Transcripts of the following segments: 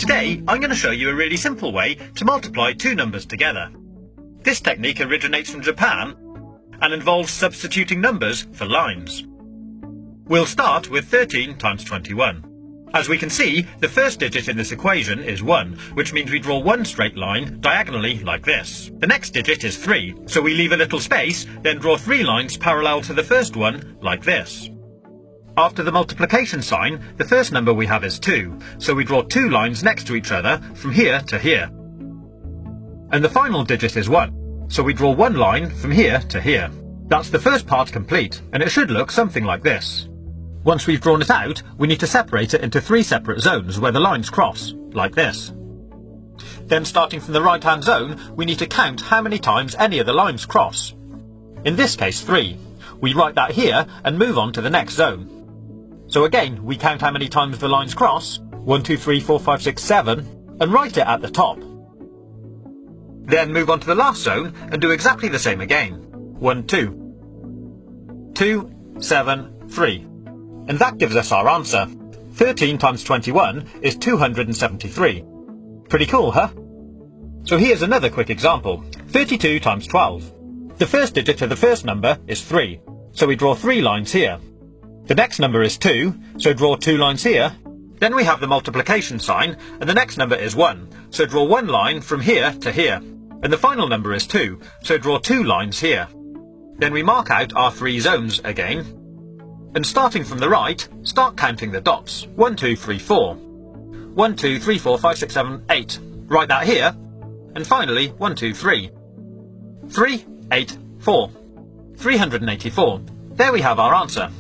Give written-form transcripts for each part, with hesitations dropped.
Today, I'm going to show you a really simple way to multiply two numbers together. This technique originates from Japan and involves substituting numbers for lines. We'll start with 13 times 21. As we can see, the first digit in this equation is 1, which means we draw one straight line diagonally like this. The next digit is 3, so we leave a little space, then draw 3 lines parallel to the first one like this. After the multiplication sign, the first number we have is 2, so we draw 2 lines next to each other from here to here. And the final digit is 1, so we draw 1 line from here to here. That's the first part complete, and it should look something like this. Once we've drawn it out, we need to separate it into 3 separate zones where the lines cross, like this. Then starting from the right-hand zone, we need to count how many times any of the lines cross. In this case 3. We write that here and move on to the next zone. So again, we count how many times the lines cross, 1, 2, 3, 4, 5, 6, 7, and write it at the top. Then move on to the last zone and do exactly the same again. 1, 2. 2, 7, 3. And that gives us our answer. 13 times 21 is 273. Pretty cool, huh? So here's another quick example. 32 times 12. The first digit of the first number is 3, so we draw 3 lines here. The next number is 2, so draw 2 lines here. Then we have the multiplication sign, and the next number is 1, so draw 1 line from here to here. And the final number is 2, so draw 2 lines here. Then we mark out our 3 zones again. And starting from the right, start counting the dots. 1, 2, 3, 4. 1, 2, 3, 4, 5, 6, 7, 8. Write that here. And finally, 1, 2, 3. 3, 8, 4. 384. There we have our answer.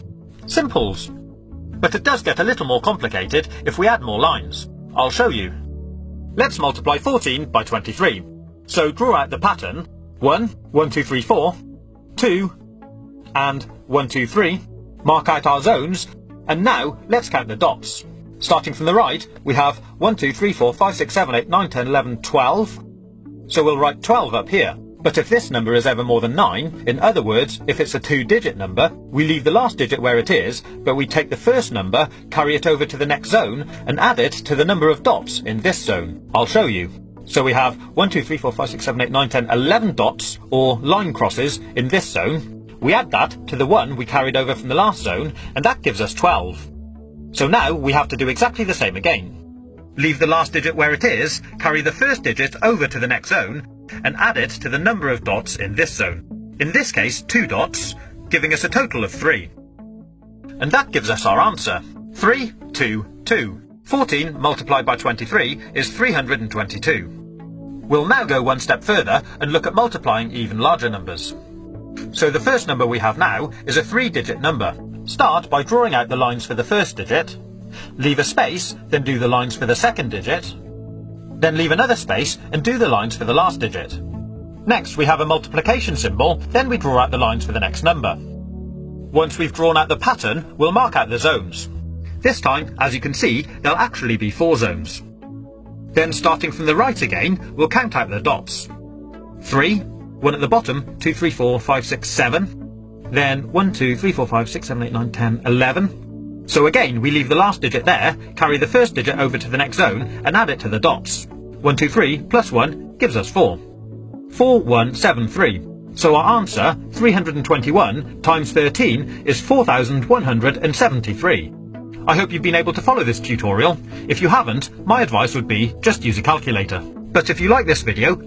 Simples. But it does get a little more complicated if we add more lines. I'll show you. Let's multiply 14 by 23. So draw out the pattern. 1, 1, 2, 3, 4. 2, and 1, 2, 3. Mark out our zones, and now let's count the dots. Starting from the right, we have 1, 2, 3, 4, 5, 6, 7, 8, 9, 10, 11, 12. So we'll write 12 up here. But if this number is ever more than 9, in other words, if it's a 2-digit number, we leave the last digit where it is, but we take the first number, carry it over to the next zone, and add it to the number of dots in this zone. I'll show you. So we have 1, 2, 3, 4, 5, 6, 7, 8, 9, 10, 11 dots, or line crosses, in this zone. We add that to the 1 we carried over from the last zone, and that gives us 12. So now we have to do exactly the same again. Leave the last digit where it is, carry the first digit over to the next zone, and add it to the number of dots in this zone. In this case, 2 dots, giving us a total of 3. And that gives us our answer. 3, 2, 2. 14 multiplied by 23 is 322. We'll now go one step further and look at multiplying even larger numbers. So the first number we have now is a 3-digit number. Start by drawing out the lines for the first digit, leave a space, then do the lines for the second digit, then leave another space and do the lines for the last digit. Next we have a multiplication symbol, then we draw out the lines for the next number. Once we've drawn out the pattern, we'll mark out the zones. This time, as you can see, there'll actually be 4 zones. Then starting from the right again, we'll count out the dots. 3, 1 at the bottom, 2, 3, 4, 5, 6, 7. Then 1, 2, 3, 4, 5, 6, 7, 8, 9, 10, 11. So again, we leave the last digit there, carry the first digit over to the next zone, and add it to the dots. 1, 2, 3 plus 1 gives us 4. 4, 1, 7, 3. So our answer, 321 times 13, is 4,173. I hope you've been able to follow this tutorial. If you haven't, my advice would be just use a calculator. But if you like this video,